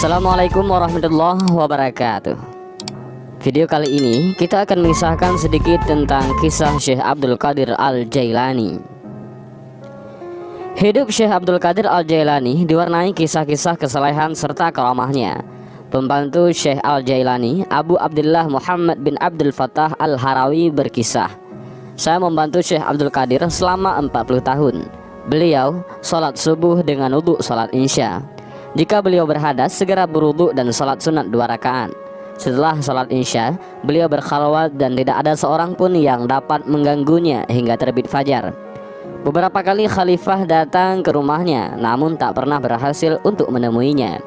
Assalamualaikum warahmatullahi wabarakatuh. Video kali ini kita akan mengisahkan sedikit tentang kisah Syekh Abdul Qadir Al-Jailani. Hidup Syekh Abdul Qadir Al-Jailani diwarnai kisah-kisah kesalehan serta karamahnya. Pembantu Syekh Al-Jailani, Abu Abdullah Muhammad bin Abdul Fattah Al-Harawi berkisah, "Saya membantu Syekh Abdul Qadir selama 40 tahun. Beliau sholat subuh dengan wudhu sholat isya. Jika beliau berhadas, segera berwudhu dan sholat sunat 2 rakaat. Setelah sholat isya, beliau berkhalwat dan tidak ada seorang pun yang dapat mengganggunya hingga terbit fajar. Beberapa kali khalifah datang ke rumahnya, namun tak pernah berhasil untuk menemuinya."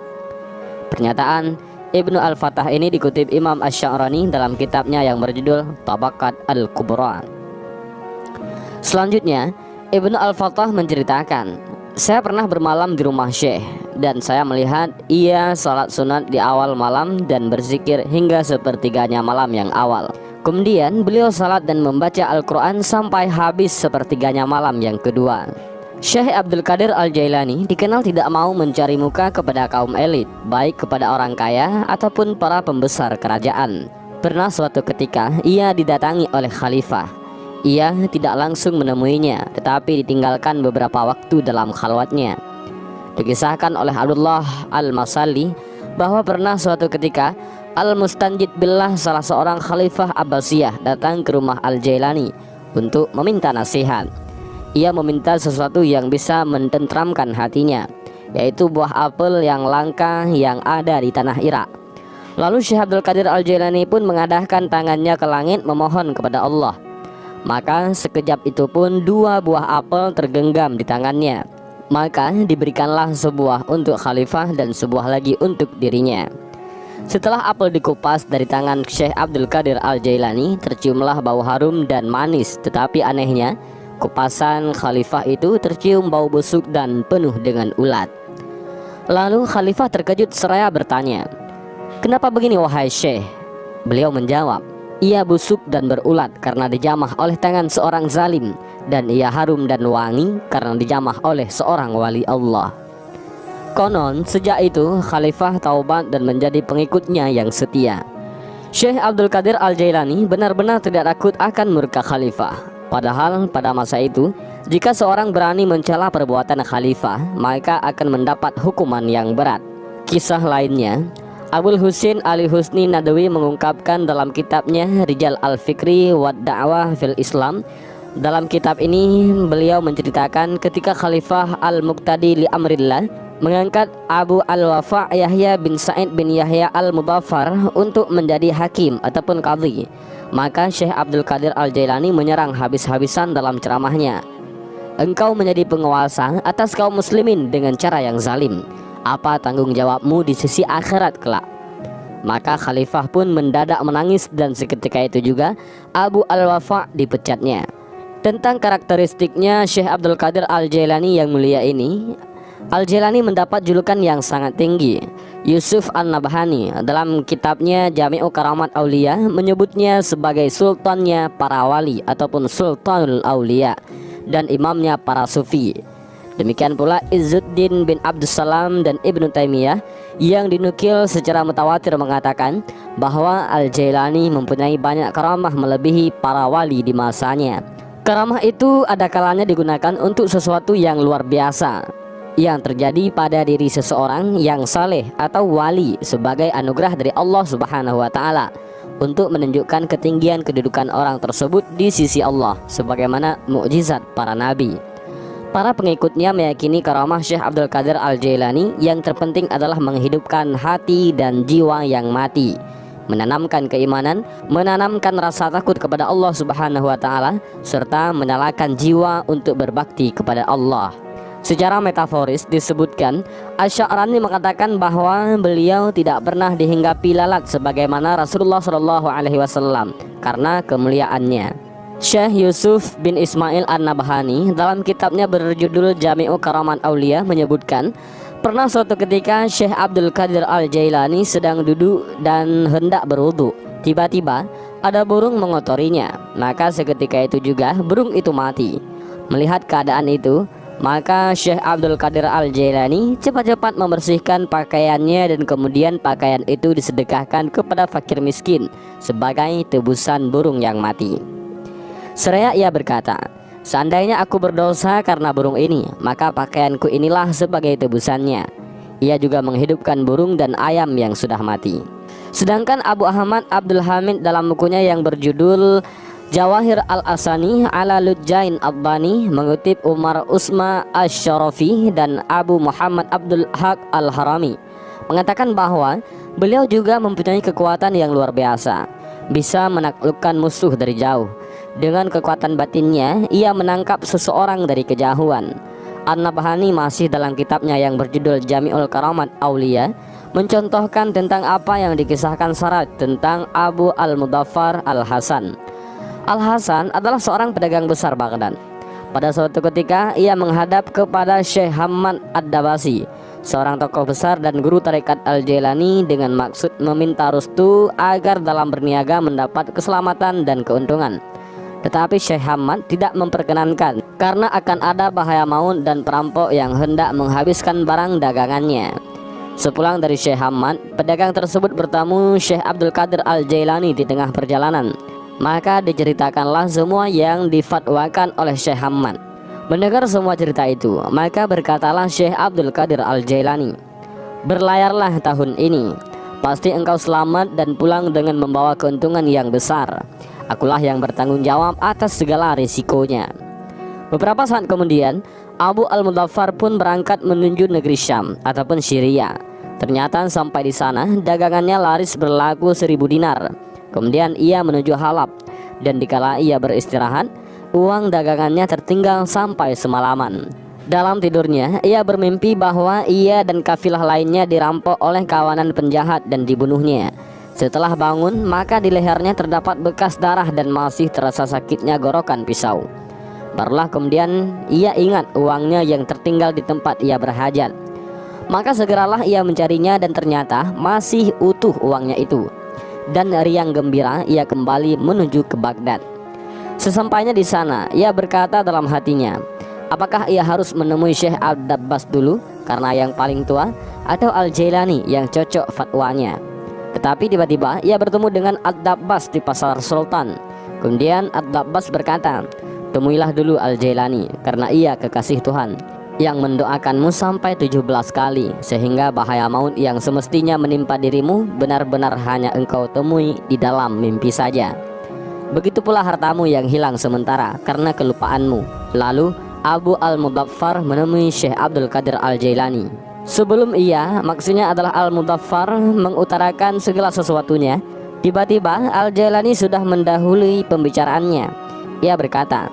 Pernyataan Ibnu Al-Fattah ini dikutip Imam Asy-Sya'rani dalam kitabnya yang berjudul Tabaqat Al-Kubra. Selanjutnya, Ibnu Al-Fattah menceritakan, "Saya pernah bermalam di rumah Syekh dan saya melihat ia salat sunat di awal malam dan berzikir hingga sepertiganya malam yang awal. Kemudian beliau salat dan membaca Al-Quran sampai habis sepertiganya malam yang kedua." Syekh Abdul Qadir Al-Jailani dikenal tidak mau mencari muka kepada kaum elit, baik kepada orang kaya ataupun para pembesar kerajaan. Pernah suatu ketika ia didatangi oleh khalifah. Ia tidak langsung menemuinya, tetapi ditinggalkan beberapa waktu dalam khalwatnya. Dikisahkan oleh Abdullah Al-Masalli bahwa pernah suatu ketika Al-Mustanjid Billah, salah seorang khalifah Abbasiyah, datang ke rumah Al-Jailani untuk meminta nasihat. Ia meminta sesuatu yang bisa mententramkan hatinya, yaitu buah apel yang langka yang ada di tanah Irak. Lalu Syekh Abdul Qadir Al-Jailani pun mengadahkan tangannya ke langit memohon kepada Allah. Maka sekejap itu pun 2 buah apel tergenggam di tangannya. Maka diberikanlah sebuah untuk khalifah dan sebuah lagi untuk dirinya. Setelah apel dikupas dari tangan Syekh Abdul Qadir Al-Jailani, terciumlah bau harum dan manis. Tetapi anehnya, kupasan khalifah itu tercium bau busuk dan penuh dengan ulat. Lalu khalifah terkejut seraya bertanya, "Kenapa begini wahai Syekh?" Beliau menjawab, "Ia busuk dan berulat karena dijamah oleh tangan seorang zalim, dan ia harum dan wangi karena dijamah oleh seorang wali Allah." Konon sejak itu khalifah taubat dan menjadi pengikutnya yang setia. Syekh Abdul Qadir Al-Jailani benar-benar tidak takut akan murka khalifah. Padahal pada masa itu, jika seorang berani mencela perbuatan khalifah, maka akan mendapat hukuman yang berat. Kisah lainnya, Abul Husin Ali Husni Nadawi mengungkapkan dalam kitabnya Rijal Al-Fikri wa Da'wah fil Islam. Dalam kitab ini beliau menceritakan ketika Khalifah Al-Muqtadi li Amrillah mengangkat Abu Al-Wafa' Yahya bin Sa'id bin Yahya Al-Mudaffar untuk menjadi hakim ataupun qadhi. Maka Syekh Abdul Qadir Al-Jailani menyerang habis-habisan dalam ceramahnya, "Engkau menjadi penguasa atas kaum muslimin dengan cara yang zalim. Apa tanggung jawabmu di sisi akhirat kelak?" Maka khalifah pun mendadak menangis dan seketika itu juga Abu Al-Wafa' dipecatnya. Tentang karakteristiknya Syekh Abdul Qadir Al-Jailani yang mulia ini, Al-Jailani mendapat julukan yang sangat tinggi. Yusuf An-Nabhani dalam kitabnya Jami'u Karamat Aulia menyebutnya sebagai sultannya para wali ataupun sultanul aulia dan imamnya para sufi. Demikian pula Izzuddin bin Abdussalam dan Ibnu Taimiyah yang dinukil secara mutawatir mengatakan bahwa Al-Jailani mempunyai banyak karamah melebihi para wali di masanya. Karamah itu ada kalanya digunakan untuk sesuatu yang luar biasa yang terjadi pada diri seseorang yang saleh atau wali sebagai anugerah dari Allah Subhanahu wa taala untuk menunjukkan ketinggian kedudukan orang tersebut di sisi Allah sebagaimana mukjizat para nabi. Para pengikutnya meyakini karamah Syekh Abdul Qadir Al-Jailani yang terpenting adalah menghidupkan hati dan jiwa yang mati, menanamkan keimanan, menanamkan rasa takut kepada Allah Subhanahu wa taala serta menyalakan jiwa untuk berbakti kepada Allah. Secara metaforis disebutkan, Asy-Sya'rani mengatakan bahwa beliau tidak pernah dihinggapi lalat sebagaimana Rasulullah SAW karena kemuliaannya. Syekh Yusuf bin Ismail An-Nabhani dalam kitabnya berjudul Jami'u Karamat Aulia menyebutkan, pernah suatu ketika Syekh Abdul Qadir Al-Jailani sedang duduk dan hendak berwudu. Tiba-tiba ada burung mengotorinya, maka seketika itu juga burung itu mati. Melihat keadaan itu, Maka Syekh Abdul Qadir Al-Jailani cepat-cepat membersihkan pakaiannya dan kemudian pakaian itu disedekahkan kepada fakir miskin sebagai tebusan burung yang mati. Seraya ia berkata, seandainya aku berdosa karena burung ini, maka pakaianku inilah sebagai tebusannya. Ia juga menghidupkan burung dan ayam yang sudah mati. Sedangkan Abu Ahmad Abdul Hamid dalam bukunya yang berjudul Jawahir Al-Asani ala Lujjain Abbani mengutip Umar Usma Asy-Syarafi dan Abu Muhammad Abdul Haq Al-Harami, mengatakan bahwa beliau juga mempunyai kekuatan yang luar biasa, bisa menaklukkan musuh dari jauh. Dengan kekuatan batinnya, ia menangkap seseorang dari kejauhan. An-Nabhani masih dalam kitabnya yang berjudul Jami'ul Karamat Aulia mencontohkan tentang apa yang dikisahkan Saraj tentang Abu Al-Mudhaffar Al-Hasan. Al-Hasan adalah seorang pedagang besar Baghdad. Pada suatu ketika ia menghadap kepada Syekh Hamad Ad-Dabasi, seorang tokoh besar dan guru tarekat Al-Jailani, dengan maksud meminta restu agar dalam berniaga mendapat keselamatan dan keuntungan. Tetapi Syekh Hamad tidak memperkenankan karena akan ada bahaya maut dan perampok yang hendak menghabiskan barang dagangannya. Sepulang dari Syekh Hamad, pedagang tersebut bertemu Syekh Abdul Qadir Al-Jailani di tengah perjalanan. Maka diceritakanlah semua yang difatwakan oleh Syekh Hamad. Mendengar semua cerita itu, maka berkatalah Syekh Abdul Qadir Al-Jailani, berlayarlah tahun ini, pasti engkau selamat dan pulang dengan membawa keuntungan yang besar. Akulah yang bertanggung jawab atas segala risikonya. Beberapa saat kemudian, Abu Al-Mudhaffar pun berangkat menuju negeri Syam ataupun Syria. Ternyata sampai di sana dagangannya laris berlaku 1000 dinar. Kemudian ia menuju Halab, dan dikala ia beristirahat, uang dagangannya tertinggal sampai semalaman. Dalam tidurnya, ia bermimpi bahwa ia dan kafilah lainnya dirampok oleh kawanan penjahat dan dibunuhnya. Setelah bangun, maka di lehernya terdapat bekas darah dan masih terasa sakitnya gorokan pisau. Barulah kemudian ia ingat uangnya yang tertinggal di tempat ia berhajat. Maka segeralah ia mencarinya dan ternyata masih utuh uangnya itu. Dan riang gembira ia kembali menuju ke Baghdad. Sesampainya di sana, ia berkata dalam hatinya, apakah ia harus menemui Syekh Ad-Dabbas dulu karena yang paling tua, atau Al-Jailani yang cocok fatwanya? Tetapi tiba-tiba ia bertemu dengan Ad-Dabbas di pasar Sultan. Kemudian Ad-Dabbas berkata, temuilah dulu Al-Jailani karena ia kekasih Tuhan yang mendoakanmu sampai 17 kali, sehingga bahaya maut yang semestinya menimpa dirimu benar-benar hanya engkau temui di dalam mimpi saja. Begitu pula hartamu yang hilang sementara karena kelupaanmu. Lalu Abu Al-Mudhaffar menemui Syekh Abdul Qadir Al-Jailani. Sebelum ia, maksudnya adalah Al-Mudhaffar, mengutarakan segala sesuatunya, tiba-tiba Al-Jailani sudah mendahului pembicaraannya. Ia berkata,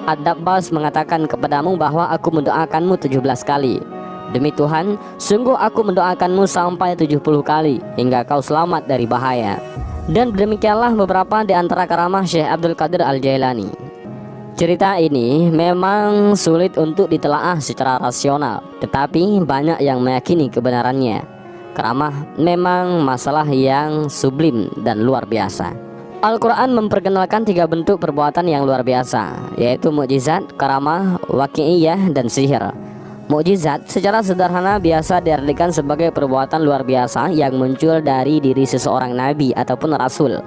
Ad-Dabbas mengatakan kepadamu bahwa aku mendoakanmu 17 kali. Demi Tuhan, sungguh aku mendoakanmu sampai 70 kali hingga kau selamat dari bahaya. Dan demikianlah beberapa di antara karamah Syekh Abdul Qadir Al-Jailani. Cerita ini memang sulit untuk ditelaah secara rasional, tetapi banyak yang meyakini kebenarannya. Karamah memang masalah yang sublim dan luar biasa. Al-Quran memperkenalkan 3 bentuk perbuatan yang luar biasa, yaitu mukjizat, karamah, waqi'iyah, dan sihir. Mukjizat secara sederhana biasa diartikan sebagai perbuatan luar biasa yang muncul dari diri seseorang nabi ataupun rasul.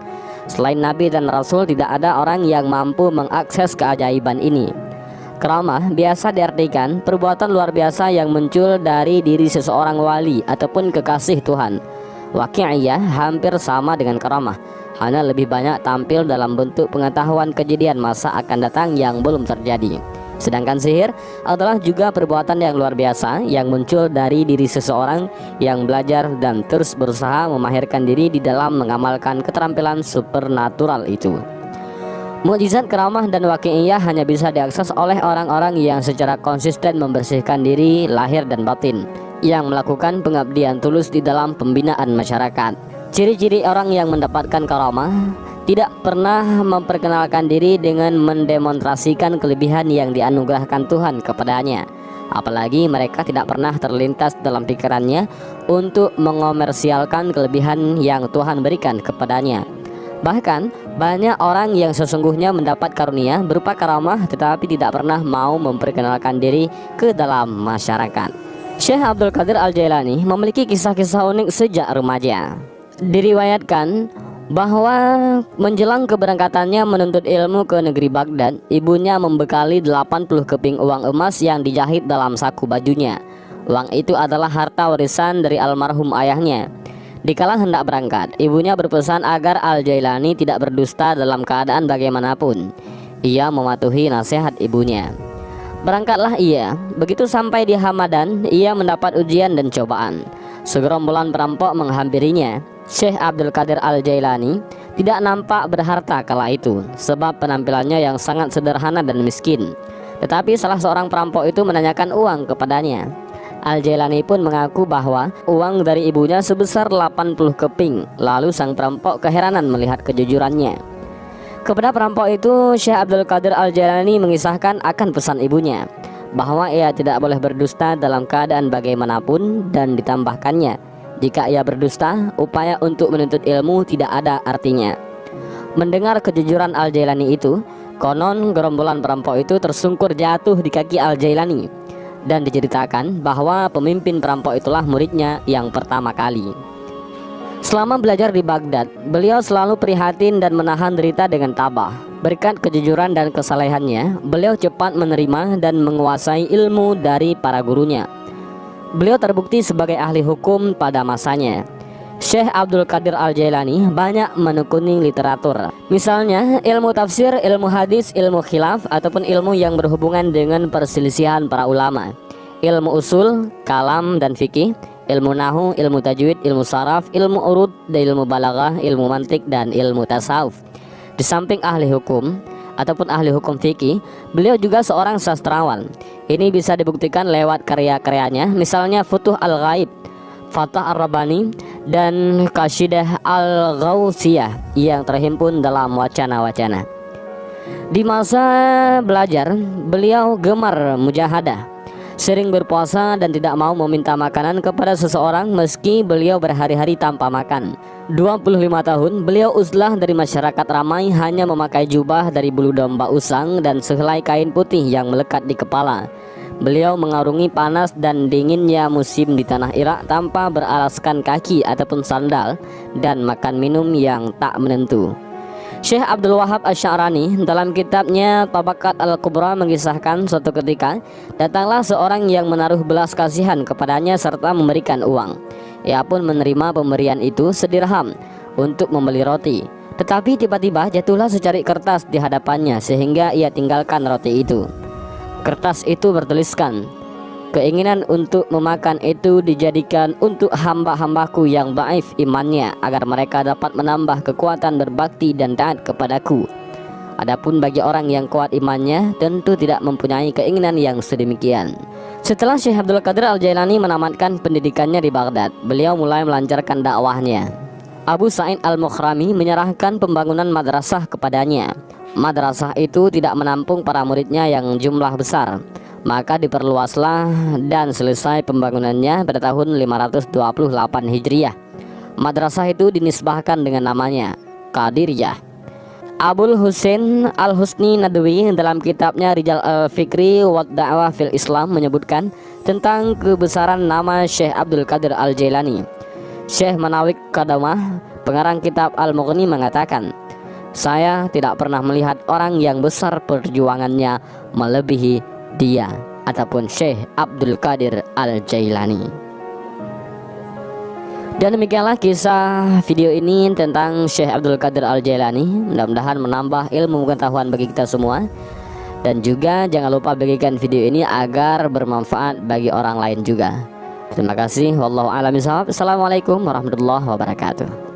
Selain nabi dan rasul, tidak ada orang yang mampu mengakses keajaiban ini. Karamah biasa diartikan perbuatan luar biasa yang muncul dari diri seseorang wali ataupun kekasih Tuhan. Waqi'iyah hampir sama dengan karamah, hanya lebih banyak tampil dalam bentuk pengetahuan kejadian masa akan datang yang belum terjadi. Sedangkan sihir adalah juga perbuatan yang luar biasa yang muncul dari diri seseorang yang belajar dan terus berusaha memahirkan diri di dalam mengamalkan keterampilan supernatural itu. Mukjizat, karamah, dan waqi'iyah hanya bisa diakses oleh orang-orang yang secara konsisten membersihkan diri lahir dan batin, yang melakukan pengabdian tulus di dalam pembinaan masyarakat. Ciri-ciri orang yang mendapatkan karamah: tidak pernah memperkenalkan diri dengan mendemonstrasikan kelebihan yang dianugerahkan Tuhan kepadanya. Apalagi mereka tidak pernah terlintas dalam pikirannya untuk mengomersialkan kelebihan yang Tuhan berikan kepadanya. Bahkan Banyak orang yang sesungguhnya mendapat karunia berupa karamah tetapi tidak pernah mau memperkenalkan diri ke dalam masyarakat. Syekh Abdul Qadir Al-Jailani memiliki kisah-kisah unik sejak remaja. Diriwayatkan bahwa menjelang keberangkatannya menuntut ilmu ke negeri Baghdad, ibunya membekali 80 keping uang emas yang dijahit dalam saku bajunya. Uang itu adalah harta warisan dari almarhum ayahnya. Dikala hendak berangkat, ibunya berpesan agar Al-Jailani tidak berdusta dalam keadaan bagaimanapun. Ia mematuhi nasihat ibunya. Berangkatlah ia. Begitu sampai di Hamadan, ia mendapat ujian dan cobaan. Segerombolan perampok menghampirinya. Syekh Abdul Qadir Al-Jailani tidak nampak berharta kala itu, sebab penampilannya yang sangat sederhana dan miskin. Tetapi salah seorang perampok itu menanyakan uang kepadanya. Al-Jailani pun mengaku bahwa uang dari ibunya sebesar 80 keping. Lalu sang perampok keheranan melihat kejujurannya. Kepada perampok itu, Syekh Abdul Qadir Al-Jailani mengisahkan akan pesan ibunya, bahwa ia tidak boleh berdusta dalam keadaan bagaimanapun, dan ditambahkannya, jika ia berdusta, upaya untuk menuntut ilmu tidak ada artinya. Mendengar kejujuran Al-Jailani itu, konon gerombolan perampok itu tersungkur jatuh di kaki Al-Jailani. Dan diceritakan bahwa pemimpin perampok itulah muridnya yang pertama kali. Selama belajar di Baghdad, beliau selalu prihatin dan menahan derita dengan tabah. Berkat kejujuran dan kesalehannya, beliau cepat menerima dan menguasai ilmu dari para gurunya. Beliau terbukti sebagai ahli hukum pada masanya. Syekh Abdul Qadir Al-Jailani banyak menekuni literatur. Misalnya ilmu tafsir, ilmu hadis, ilmu khilaf, ataupun ilmu yang berhubungan dengan perselisihan para ulama. Ilmu usul, kalam dan fikih, ilmu nahu, ilmu tajwid, ilmu saraf, ilmu urud, dan ilmu balaghah, ilmu mantik, dan ilmu tasawuf. Di samping ahli hukum ataupun ahli hukum fikih, beliau juga seorang sastrawan. Ini bisa dibuktikan lewat karya-karyanya, misalnya Futuh Al-Ghaib, Fatah Ar-Rabbani, dan Qasidah Al-Ghawsiyah yang terhimpun dalam wacana-wacana. Di masa belajar, beliau gemar mujahadah, sering berpuasa dan tidak mau meminta makanan kepada seseorang meski beliau berhari-hari tanpa makan. 25 tahun beliau uzlah dari masyarakat ramai, hanya memakai jubah dari bulu domba usang dan sehelai kain putih yang melekat di kepala. Beliau mengarungi panas dan dinginnya musim di tanah Irak tanpa beralaskan kaki ataupun sandal, dan makan minum yang tak menentu. Syekh Abdul Wahab Asy-Sya'rani dalam kitabnya Tabaqat Al-Kubra mengisahkan suatu ketika datanglah seorang yang menaruh belas kasihan kepadanya serta memberikan uang. Ia pun menerima pemberian itu sedirham untuk membeli roti. Tetapi tiba-tiba jatuhlah secari kertas di hadapannya sehingga ia tinggalkan roti itu. Kertas itu bertuliskan, keinginan untuk memakan itu dijadikan untuk hamba-hambaku yang dhaif imannya, agar mereka dapat menambah kekuatan berbakti dan taat kepadaku. Adapun bagi orang yang kuat imannya, tentu tidak mempunyai keinginan yang sedemikian. Setelah Syekh Abdul Qadir Al-Jailani menamatkan pendidikannya di Baghdad, beliau mulai melancarkan dakwahnya. Abu Sa'id Al-Mukhrami menyerahkan pembangunan madrasah kepadanya. Madrasah itu tidak menampung para muridnya yang jumlah besar, maka diperluaslah dan selesai pembangunannya pada tahun 528 Hijriah. Madrasah itu dinisbahkan dengan namanya Qadiriyah. Abul Husain Al-Husni Nadwi dalam kitabnya Rijal Al-Fikri wa Da'wah fil Islam menyebutkan tentang kebesaran nama Syekh Abdul Qadir Al-Jailani. Syekh Manawik Qadamah, pengarang kitab Al-Mughni, mengatakan, saya tidak pernah melihat orang yang besar perjuangannya melebihi dia ataupun Syekh Abdul Qadir Al-Jailani. Dan demikianlah kisah video ini tentang Syekh Abdul Qadir Al-Jailani. Mudah-mudahan menambah ilmu pengetahuan bagi kita semua. Dan juga jangan lupa bagikan video ini agar bermanfaat bagi orang lain juga. Terima kasih. Wallahu a'lam bishawab. Assalamualaikum warahmatullahi wabarakatuh.